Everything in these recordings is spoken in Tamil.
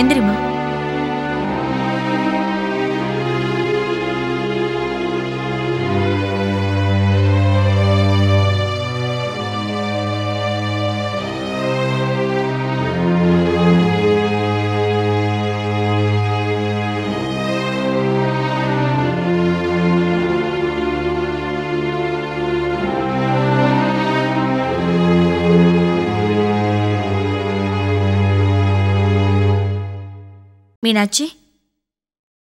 எந்திரிமா. மீனாட்சி,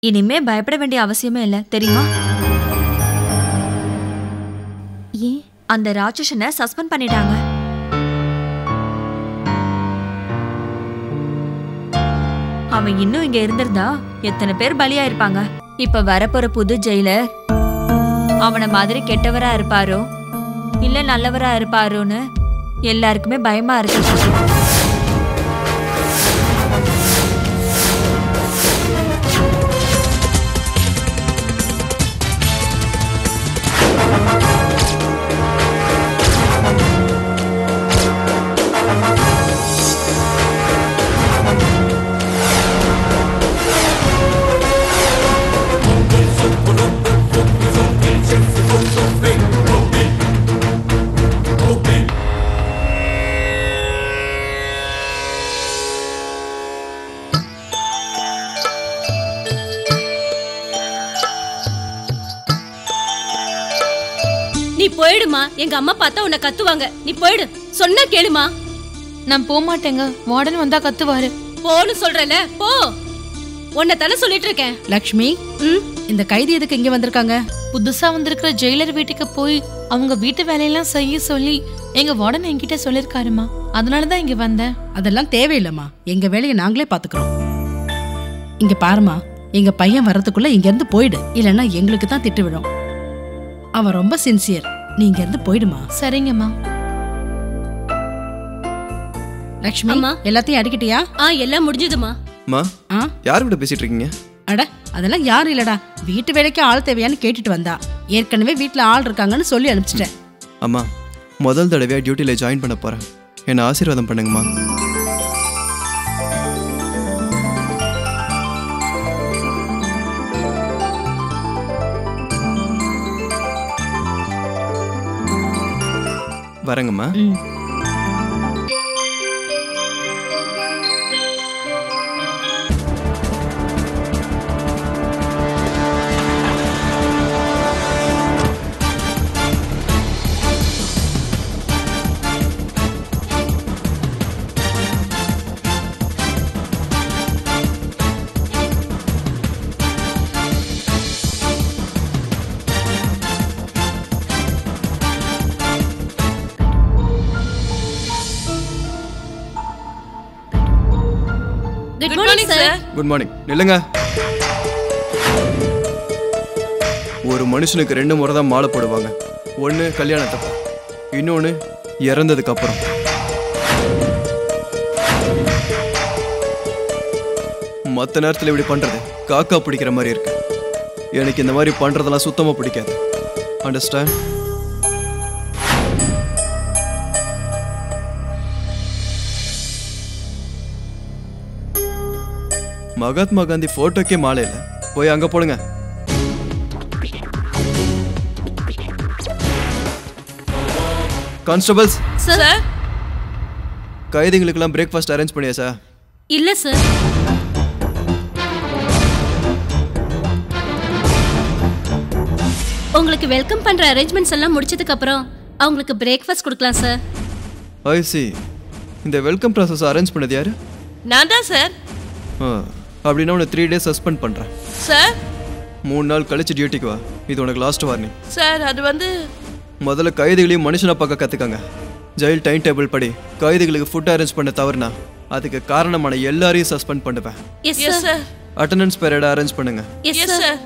இனிமே பயப்பட வேண்டிய அவசியமே இல்லை, தெரியுமா? ஏன்? அந்த ராட்சசனை சஸ்பெண்ட் பண்ணிட்டாங்க. அவன் இன்னும் இங்க இருந்திருந்தா எத்தனை பேர் பலியா இருப்பாங்க. இப்ப வரப்போற புது ஜெயிலர் அவனை மாதிரி கெட்டவரா இருப்பாரோ இல்ல நல்லவரா இருப்பாரோன்னு எல்லாருக்குமே பயமா இருக்கு. நீ போயிடுமா, எங்க அம்மா பார்த்தா உன்னை கத்துவாங்க. நீ போயிடு, சொன்னா கேளுமா. நான் போக மாட்டேங்க, வார்டன் வந்தா கத்துவாரு. போன்னு சொல்றல, போ. உன்னை தானே சொல்லிட்டு இருக்கேன். லக்ஷ்மி, இந்த கைதி எதுக்கு இங்க வந்திருக்காங்க? புதுசா வந்திருக்கிற ஜெயிலர் வீட்டுக்கு போய் அவங்க வீட்டு வேலையெல்லாம் செய்ய சொல்லி எங்க வார்டன் என்கிட்ட சொல்லிருக்காருமா, அதனாலதான் இங்க வந்தேன். அதெல்லாம் தேவையில்லைம்மா, எங்க வேலையை நாங்களே பாத்துக்கிறோம். இங்க பாருமா, எங்க பையன் வர்றதுக்குள்ள இங்க இருந்து போயிடு, இல்லைன்னா எங்களுக்கு தான் திட்டு விடும். அவன் ரொம்ப சின்சியர், நீ இங்க இருந்து போயிடுமா. சரிங்கம்மா. லக்ஷ்மி, எல்லாத்தையும் அடிக்கிட்டியா? எல்லாம் முடிஞ்சதுமா. அம்மா, யார் கூட பேசிட்டு இருக்கீங்க? அட, அதெல்லாம் யாரும் இல்லடா, வீட்டு வேலைக்கு ஆள் தேவையான்னு கேட்டுட்டு வந்தா. ஏற்கனவே வீட்டுல ஆள் இருக்காங்கன்னு சொல்லி அனுப்பிச்சிட்டேன். அம்மா, முதல் தடவையா டியூட்டில ஜாயின் பண்ண போறேன், என்ன ஆசீர்வாதம் பண்ணுங்கம்மா. வரங்கம்மா. Good morning sir. Good morning. நில்லுங்க. ஒரு மனுஷனுக்கு 2 முறை தான் மாலை போடுவாங்க. ஒன்று கல்யாணத்தப்ப, இன்னொன்று இறந்ததுக்கு அப்புறம். மற்ற நேரத்தில் இப்படி பண்றது காக்கா பிடிக்கிற மாதிரி இருக்கு. எனக்கு இந்த மாதிரி பண்றதெல்லாம் சுத்தமா பிடிக்காது. அண்டர்ஸ்டாண்ட்? மகாத்மா காந்தி போட்டோக்கே மாலை இல்லை, போய் அங்க போடுங்க. கான்ஸ்டபிள்ஸ் சார், கைதிகளுக்கெல்லாம் பிரேக்ஃபாஸ்ட் அரேஞ்ச் பண்ணியா சார்? இல்ல சார். உங்களுக்கு வெல்கம் பண்ற அரேஞ்ச்மெண்ட்ஸ் எல்லாம் முடிச்சதுக்கு அப்புறம் அவங்களுக்கு பிரேக்ஃபாஸ்ட் கொடுக்கலாம் சார். ஐ சி. இந்த வெல்கம் ப்ராசஸ் அரேஞ்ச் பண்ணது யாரு? நான் தான் சார். அப்படின்னா உன்னை 3 days சஸ்பெண்ட் பண்றேன் சார். 3 நாள் கழிச்சு டியூட்டிக்கு வா, இது உனக்கு லாஸ்ட் வார்னிங். சார், அது முதல்ல கைதிகளையும் மனுஷனா பார்க்க கத்துக்கங்க. ஜெயில் டைம் டேபிள் படி கைதிகளுக்கு ஃபுட் அரேஞ்ச் பண்ண தவறுனா அதுக்கு காரணமான எல்லாரையும் சஸ்பெண்ட் பண்ணுவேன். Yes sir. Attendance period arrange பண்ணுங்க. Yes sir.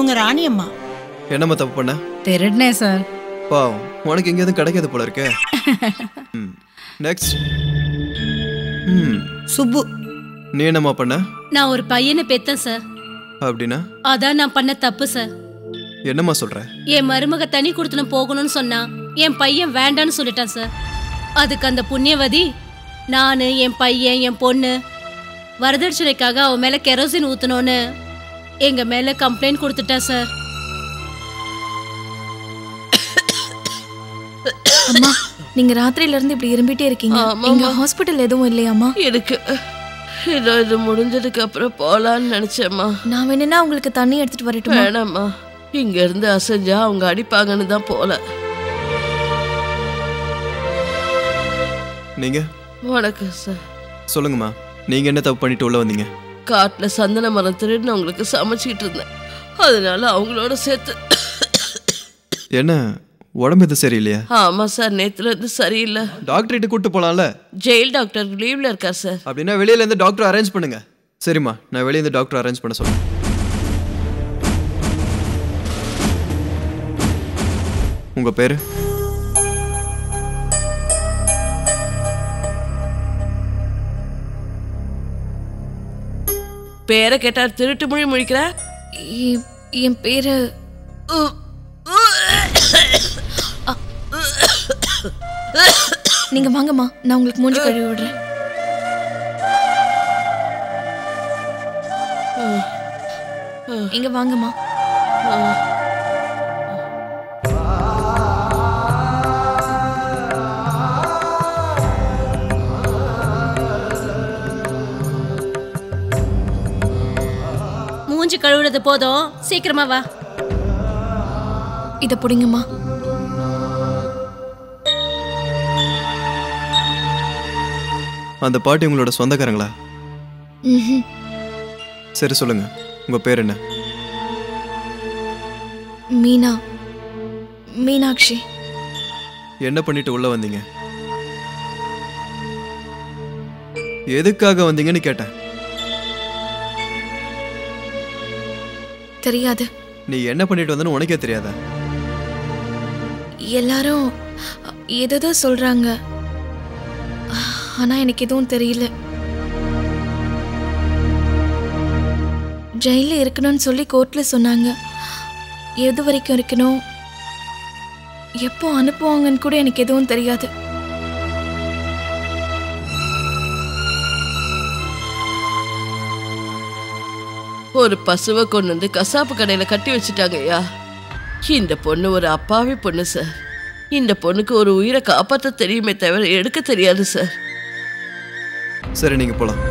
அவங்க ராணி அம்மா. என்னம்மா தப்பு பண்ண? திருடனே சார். பாவம், உனக்கு எங்க எதுவும் கிடைக்காது போல இருக்கே. நெக்ஸ்ட். சுப்பு. நீ என்னம்மா பண்ண? நான் ஒரு பையனை பெத்தேன் சார். அப்படின்னா? அதான் நான் பண்ண தப்பு சார். என்னம்மா சொல்ற? என் மருமக தனி கொடுத்துன்னு போகணும்னு சொன்னா என் பையன் வேண்டான்னு சொல்லிட்டான் சார். அதுக்கு அந்த புண்ணியவதி நான், என் பையன், என் பொண்ணு வரதட்சணைக்காக அவன் மேல கெரோசின் ஊத்தணும்னு எங்க மேல கம்ப்ளைண்ட் கொடுத்துட்டா சார். அம்மா, நீங்க ராத்திரியில இருந்து இப்படி இரும்பிட்டே இருக்கீங்க. இங்க ஹாஸ்பிடல் எதுவும் இல்லையாம்மா? எனக்கு இதோ இது முடிஞ்சதுக்கு அப்புறம் போலான்னு நினைச்சேம்மா. நான் வேணும்னா உங்களுக்கு தண்ணி எடுத்துட்டு வரட்டுமா? வேணாம்மா, இங்க இருந்து அசைஞ்சா அவங்க அடிப்பாங்கன்னு தான் போல. நீங்க? வணக்கம் சார். சொல்லுங்கம்மா, நீங்க என்ன தப்பு பண்ணிட்டு உள்ள வந்தீங்க? காட்டுல சந்தன மரம் திருடுன்னு அவங்களுக்கு சமைச்சிட்டு இருந்தேன். அதனால அவங்களோட சேர்த்து. என்ன உடம்பு எது சரியில்லையா? ஆமா சார், நேத்துல இருந்து சரியில்லை. டாக்டர்கிட்ட கூட்டு போலாம்ல? ஜெயில் டாக்டர் லீவ்ல இருக்கார் சார். அப்படின்னா வெளியில இருந்து டாக்டர் அரேஞ்ச் பண்ணுங்க. சரிம்மா, நான் வெளியே இருந்து டாக்டர் அரேஞ்ச் பண்ண சொல்றேன். உங்க பேரு? பேரை கேட்டா திருட்டு மொழி முழிக்கிற? என் பேரு நீங்க வாங்கம்மா, நான் உங்களுக்கு மூஞ்சி கழுவி விடுறேன். இங்க வாங்கம்மா. மூஞ்சி கழுவுறது போதும், சீக்கிரமா வா. இத புடிங்கம்மா. அந்த பாட்டி உங்களோட சொந்தக்காரங்களா? சரி சொல்லுங்க, உங்க பேர் என்ன? மீனா. மீனாட்சி. என்ன பண்ணிட்டு உள்ள வந்தீங்க? எதுக்காக வந்தீங்கன்னு கேட்டேன். தெரியாது. நீ என்ன பண்ணிட்டு வந்தன்னு உனக்கே தெரியாதா? எல்லாரும் ஏதோ சொல்றாங்க, ஆனா எனக்கு எதுவும் தெரியல. ஜெயில இருக்கணும்னு சொல்லி கோர்ட்ல சொன்னாங்க. எது வரைக்கும் இருக்கணும், எப்போ அனுப்புவாங்கன்னு கூட எனக்கு எதுவும் தெரியாது. ஒரு பசுவை கொண்டு வந்து கசாப்பு கடையில கட்டி வச்சுட்டாங்க ஐயா. இந்த பொண்ணு ஒரு அப்பாவி பொண்ணு சார். இந்த பொண்ணுக்கு ஒரு உயிரை காப்பாற்ற தெரியுமே தவிர எடுக்க தெரியாது சார். சரி, நீங்க போலாம்.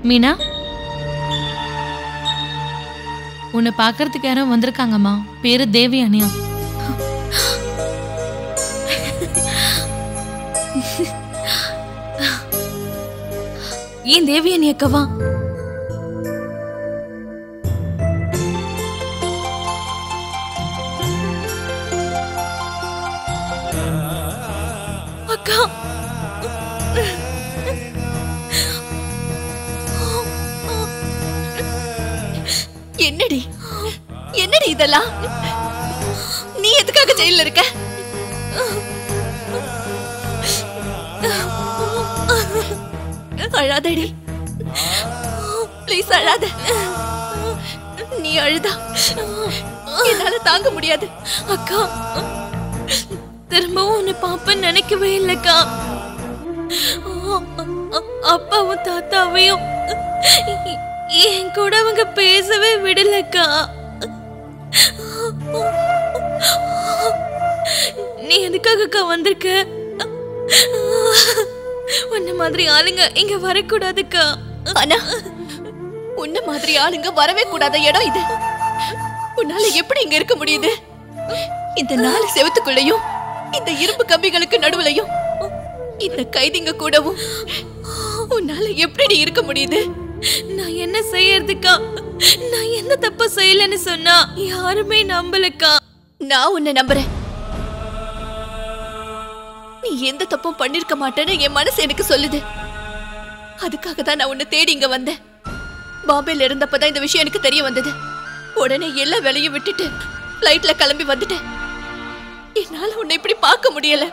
மீனா, உன்னை பார்க்கறதுக்கு யாரும் வந்திருக்காங்கம்மா. பேரு தேவி அனியா. ஏன் தேவியானி அக்காவா? அக்கா, என்னடி என்னடி இதெல்லாம்? நீ எதுக்காக ஜெயில இருக்க? அழாதடி, ப்ளீஸ் அழாத. நீ அழுதா என்னால தாங்க முடியாது. அக்கா, திரும்பவும் உன்னை பாப்பேன்னு நினைக்கவே இல்லக்கா. அப்பாவும் தாத்தாவையும் என் கூட அவங்க பேசவே விடலக்கா. நீ எதுக்காகக்கா வந்திருக்க? உன்ன மாதிரி ஆளுங்க இங்க வரக்கூடாதுக்கா. ஆனா உன்ன மாதிரி ஆளுங்க வரவே கூடாத இடம் இது. உன்னால எப்படி இங்க இருக்க முடியுது? இந்த 4 செவத்துக்குள்ளயும், இந்த இரும்பு கம்பிகளுக்கு நடுவுலயும், இந்த கைதிங்க கூடவும் உன்னால எப்படி இருக்க முடியுது? நான் என்ன செய்யறதுக்கா? நான் எந்த தப்பு செய்யலன்னு சொன்னா யாருமே நம்பலக்கா. நான் உன்னை நம்புறேன். நீ எந்த தப்பும் பண்ணிருக்க மாட்டேன்னு என் மனசு எனக்கு சொல்லுது. அதுக்காக தான் நான் உன்னை தேடி இங்க வந்தேன். பாம்பேல இருந்தப்பதான் இந்த விஷயம் எனக்கு தெரிய வந்தது. உடனே எல்லா வேலையும் விட்டுட்டு ஃப்ளைட்ல கிளம்பி வந்துட்டேன். என்னால உன்னை இப்படி பார்க்க முடியல.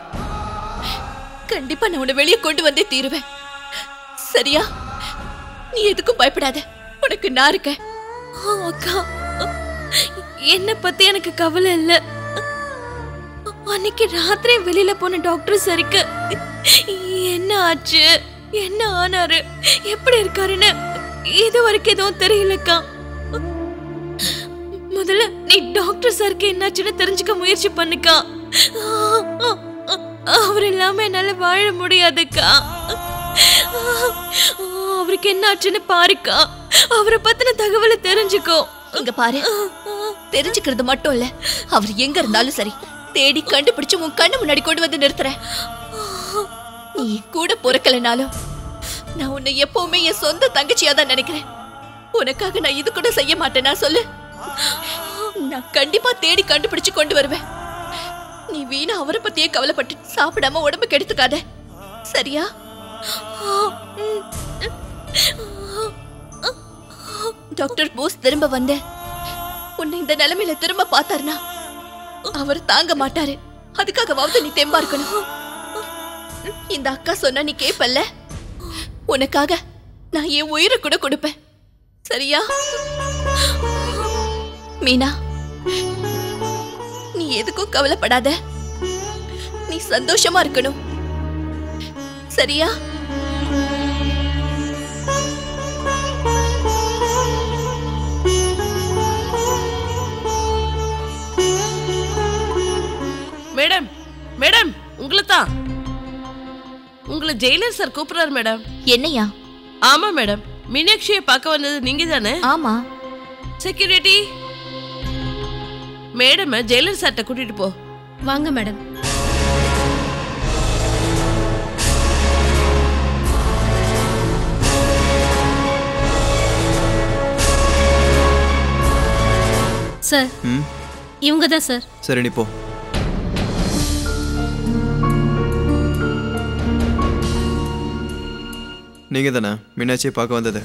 கண்டிப்பா நான் உன்னை வெளியே கொண்டு வந்தே தீருவேன். சரியா? நீ எதுக்கும் பயப்படாத, உனக்கு நான் இருக்கேன். அக்கா, என்ன பத்தி எனக்கு கவலை இல்ல. அன்னைக்கு ராத்திரி வெளியில போன டாக்டர் சரிக்கு என்ன ஆச்சு, என்ன ஆனாரு, எப்படி இருக்காருன்னு இது வரைக்கும் எதுவும் தெரியலக்கா. முதல்ல நீ டாக்டர் சாருக்கு என்னாச்சுன்னு தெரிஞ்சுக்க முயற்சி பண்ணுக்கா. அவர் இல்லாம என்னால வாழ முடியாதுக்கா. அவருக்கு என்ன ஆச்சுன்னு பாருக்கா. அவரை பத்தின தகவலை தெரிஞ்சுக்கோ. இங்க பாரு, தெரிஞ்சுக்கிறது மட்டும் இல்ல, அவர் எங்க இருந்தாலும் சரி தேடி கண்டுபிடிச்சு உன் கண்ணு முன்னாடி கொண்டு வந்து நிறுத்துறேன். நீ கூட பொறுக்கலனாலும் நான் உன்னை எப்பவுமே என் சொந்த தங்கச்சியா தான் நினைக்கிறேன். உனக்காக நான் இது கூட செய்ய மாட்டேனா சொல்லு? நான் கண்டிப்பா தேடி கண்டுபிடிச்சு கொண்டு வருவேன். நீ வீணா அவரை பத்தியே கவலைப்பட்டு சாப்பிடாம உடம்பு கெடுத்துக்காத, சரியா? டாக்டர் போஸ் திரும்ப வந்து உன்னை இந்த நிலைமையில திரும்ப பார்த்தாருனா அவர் தாங்க மாட்டாரு. அதுக்காகவாவது நீ தெம்பா இருக்கணும். இந்த அக்கா சொன்னா நீ கேப்பல்ல? உனக்காக நான் என் உயிரை கூட கொடுப்பேன், சரியா? மீனா, நீ எதுக்கும் கவலைப்படாத. நீ சந்தோஷமா இருக்கணும், சரியா? மேடம், மேடம், உங்களை தான். உங்களை ஜெயிலர் சார் கூப்பிடுறாரு மேடம். என்னையா? ஆமா மேடம், மீனாட்சியை பார்க்க வந்தது நீங்க தானே? ஆமா. செக்யூரிட்டி, மேடம் ஜெயிலர் சார்ட்ட கூட்டிட்டு போ. வாங்க மேடம். சார், இவங்க தான் சார். சரி, நீ போ. நீங்க தானே மீனாட்சியை பார்க்க வந்தது?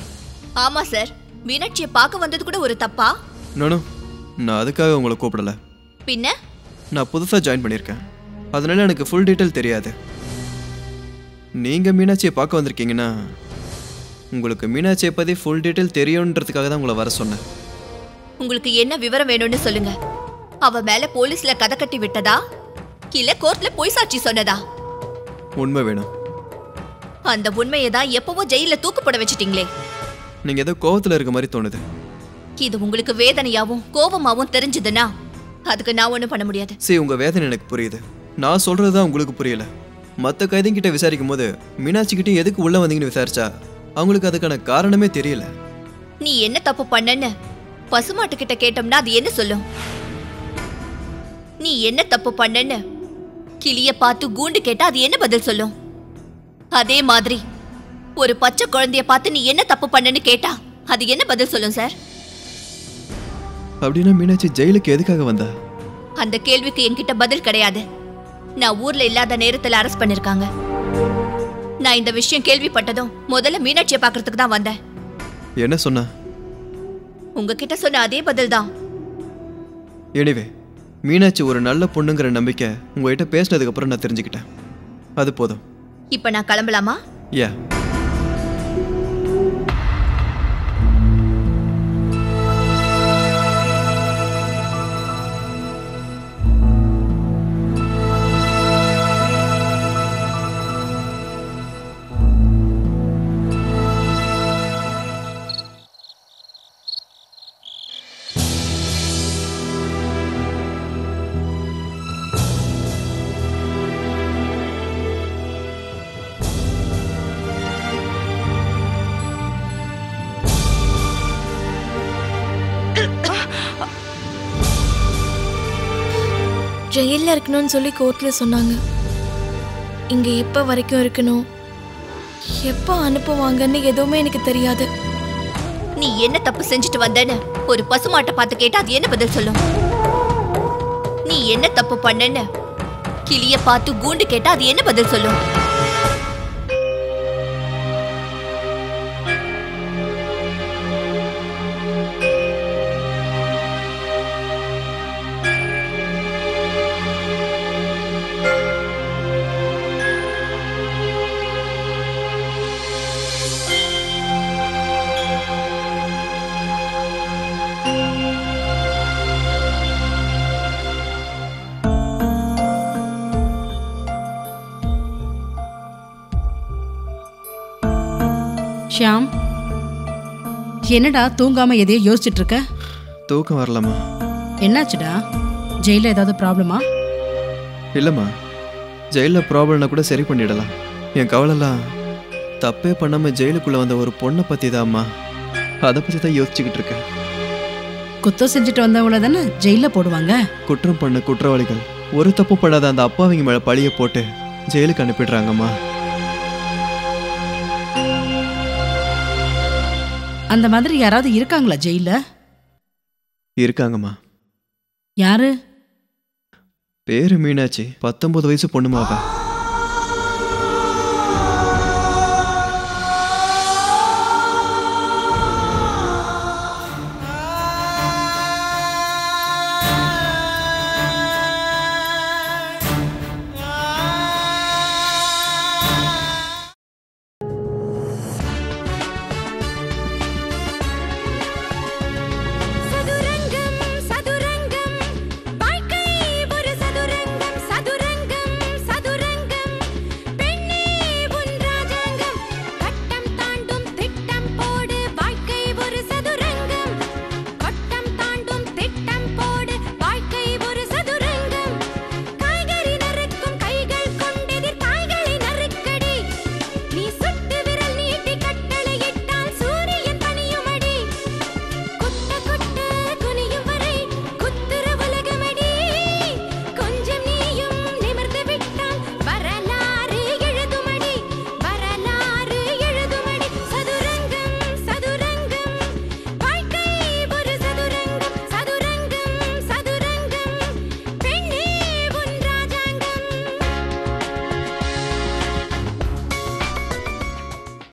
ஆமா சார். மீனாட்சியை பார்க்க வந்தது கூட ஒரு தப்பா? நானும் நான் அதுக்காக உங்களை கூப்பிடல. பின்ன? நான் புதுசாக ஜாயின் பண்ணியிருக்கேன், அதனால எனக்கு ஃபுல் டீட்டெயில் தெரியாது. நீங்கள் மீனாட்சியை பார்க்க வந்திருக்கீங்கன்னா உங்களுக்கு மீனாட்சியை பற்றி ஃபுல் டீட்டெயில் தெரியுன்றதுக்காக தான் உங்களை வர சொன்னேன். உங்களுக்கு என்ன விவரம் வேணும்னு சொல்லுங்க. அவ மேல போலீஸ்ல கதை கட்டி விட்டதா இல்ல கோர்ட்ல பொய் சாட்சி சொன்னதா? உண்மை வேணும். அந்த உண்மையை தான் எப்பவோ ஜெயில தூக்கு போட வச்சிட்டீங்களே. நீங்கள் ஏதோ கோவத்தில் இருக்க மாதிரி தோணுது. இது உங்களுக்கு வேதனையாவும் கோபமாவும் தெரிஞ்சதுன்னா அதுக்கு நான் ஒண்ணும் பண்ண முடியாது. சரி, உங்கள் வேதனை எனக்கு புரியுது. நான் சொல்கிறது தான் உங்களுக்கு புரியல. மற்ற கைதிங்கிட்ட விசாரிக்கும் போது மீனாட்சிக்கிட்டே எதுக்கு உள்ளே வந்தீங்கன்னு விசாரிச்சா அவங்களுக்கு அதுக்கான காரணமே தெரியல. நீ என்ன தப்பு பண்ணன்னு பசுமாட்டு கிட்ட கேட்டோம்னா அது என்ன சொல்லும்? நீ என்ன தப்பு பண்ணன்னு கிளிய பார்த்து கூண்டு கேட்டா அது என்ன பதில் சொல்லும்? அதே மாதிரி ஒரு பச்சை குழந்தைய பார்த்து நீ என்ன தப்பு பண்ணன்னு கேட்டா அது என்ன பதில் சொல்லும் சார்? அப்படின்னா மீனாட்சி ஜெயிலுக்கு எதுக்காக வந்தா? அந்த கேள்விக்கு என்கிட்ட பதில் கிடையாது. நான் ஊர்ல இல்லாத நேரத்துல அரெஸ்ட் பண்ணிருக்காங்க. நான் இந்த விஷயம் கேள்விப்பட்டதும் முதல்ல மீனாட்சியை பார்க்கறதுக்கு தான் வந்தேன். என்ன சொன்னா? உங்ககிட்ட சொன்ன அதே பதில் தான். எனிவே மீனாட்சி ஒரு நல்ல பொண்ணுங்கிற நம்பிக்கை உங்ககிட்ட பேசினதுக்கு அப்புறம் நான் தெரிஞ்சுக்கிட்டேன். அது போதும். இப்ப நான் கிளம்பலாமா? யா. ஜெயிலில் இருக்கணும்னு சொல்லி கோர்ட்டில் சொன்னாங்க. இங்கே எப்போ வரைக்கும் இருக்கணும், எப்போ அனுப்புவாங்கன்னு எதுவுமே எனக்கு தெரியாது. நீ என்ன தப்பு செஞ்சுட்டு வந்தேன்னு ஒரு பசுமாட்டை பார்த்து கேட்டா அது என்ன பதில் சொல்லும்? நீ என்ன தப்பு பண்ணன்னு கிளிய பார்த்து கூண்டு கேட்டா அது என்ன பதில் சொல்லும்? ஷியாம், என்னடா தூங்காம எதையோ யோசிச்சுட்டு இருக்க? தூக்கம் வரலாமா? என்னாச்சுடா? ஜெயில ஏதாவது ப்ராப்ளமா? இல்லைம்மா, ஜெயிலில் ப்ராப்ளம்னா கூட சரி பண்ணிடலாம். என் கவலைலாம் தப்பே பண்ணாமல் ஜெயிலுக்குள்ளே வந்த ஒரு பொண்ணை பற்றி தான்ம்மா. அதை பற்றி தான் யோசிச்சுக்கிட்டு இருக்கேன். குத்தம் செஞ்சுட்டு வந்தவங்கள தானே ஜெயிலில் போடுவாங்க. குற்றம் பண்ண குற்றவாளிகள் ஒரு தப்பு பண்ணாத அந்த அப்பாவிங்க மேலே பழியை போட்டு ஜெயிலுக்கு அனுப்பிடுறாங்கம்மா. அந்த மாதிரி யாராவது இருக்காங்களா ஜெயில? இருக்காங்கம்மா. யாரு? பேரு மீனாட்சி, 19 வயசு பொண்ணுமாவ.